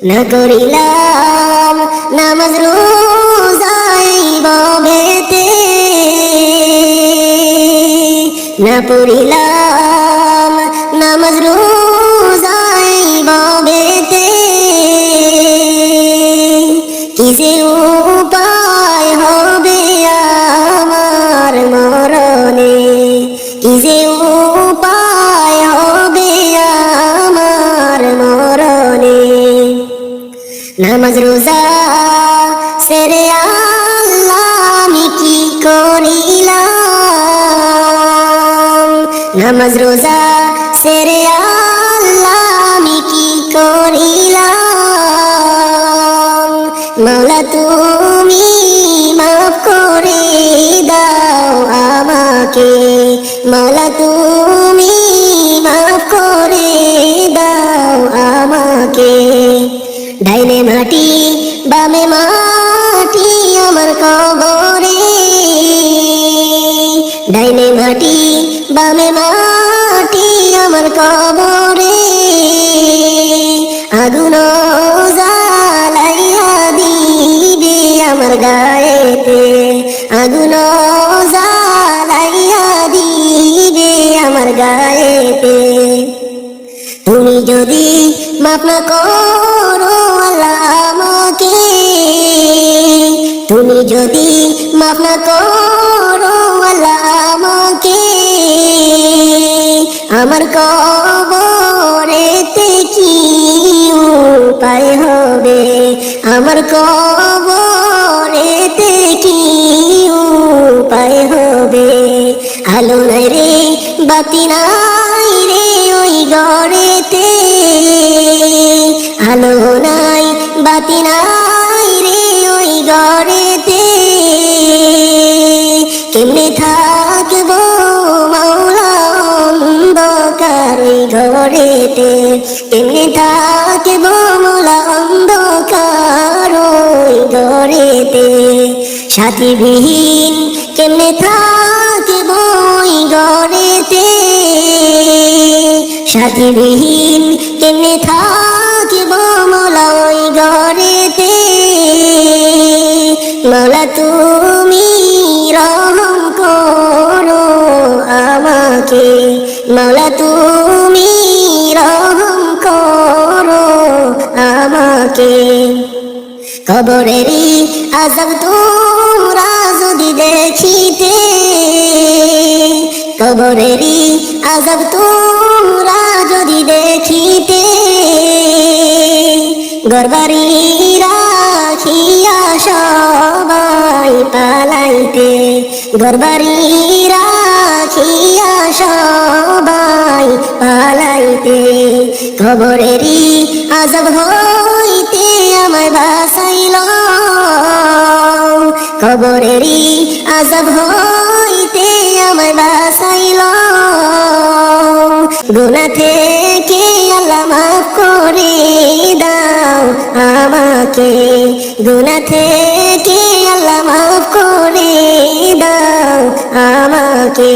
না করিলাম নামাজ রোজাই ভবেতে, না পড়িলাম নামাজ রোজাই ভবেতে, কি যে উপায় হবে আমার মরণে, কি যে উপায় হবে আমার মরণে। নামাজ রোজা সেরে আল্লাহ আমি কি করিলাম, নামাজ রোজা সেরে আল্লাহ আমি কি করিলাম। মাওলা তুমি মাফ করে দাও আমাকে, মাওলা তুমি মাফ করে দাও আমাকে। ডাইনে মাটি বামে মাটি আমার কবরে, ডাইনে মাটি বামে মাটি আমার কবরে, আগুন জ্বালাইয়া দিবে আমার গায়েতে, আগুন জ্বালাইয়া দিবে আমার গায়েতে। তুমি যদি মাফ না করো আল্লাহ আমাকে, তুমি যদি মাফ না করো আল্লাহ আমাকে, আমার কবরেতে কি উপায় হবে, আমার কবরেতে কি উপায় হবে। আলো নাই রে বাতি নাই রে ওই ঘরেতে, আলো নাই বাতি নাই রে ওই ঘরেতে, কেমনে থাকবো মাওলা অন্ধকার ওই ঘরেতে, কেমনে থাকবো মাওলা অন্ধকার ওই ঘরেতে। সাথীবিহীন কেমনে থাকবো ওই ঘরেতে, সাথীবিহীন কেমনে থাকবো মাওলা ওই ঘরেতে। মাওলা তুমি রহম করো আমাকে, মাওলা তুমি রহম করো আমাকে। কবরেরই আযাব তোমরা যদি দেখিতে, কবরেরই আযাব তোমরা যদি দেখিতে, ঘরবাড়ি রাখিয়া সবাই পালাইতে, ঘরবাড়ি রাখিয়া সবাই পালাইতে। কবরেরই আযাব হইতে আমায় বাঁচাইল, কবরেরই আযাব হইতে আমায় বাঁচাইল। গুনাহ থেকে আল্লাহ মাফ করে দাও আমাকে, গুনাহ থেকে আল্লাহ মাফ করে দাও আমাকে।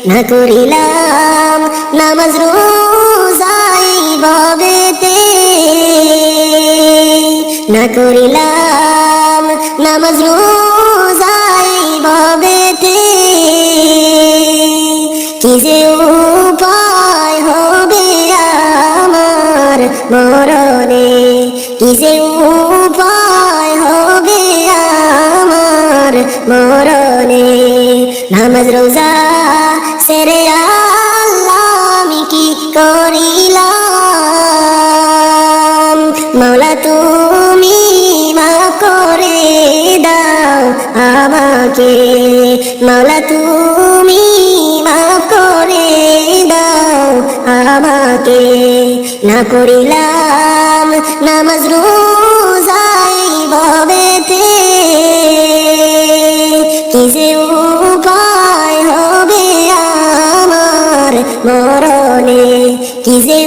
না করিলাম নামাজ রোজাই ভবেতে, না করিলাম নামাজ রোজাই ভবেতে, কি যে উপায় হবে আমার মরণে, কি যে উপায় হবে আমার মরণে। নামাজ রোজা সেরে আল্লাহ আমি কি করিলাম, মাওলা তুমি মাফ করে দাও আমাকে, মাওলা তুমি মাফ করে দাও আমাকে। না করিলাম নামাজ রোজাই ভবেতে, কি যে উপায় হবে আমার মরণে, কি যে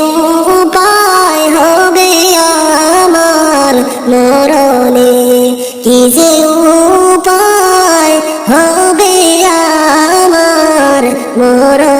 উপায় হবে আমার মরণে, কি যে উপায় হবে আমার মরণে।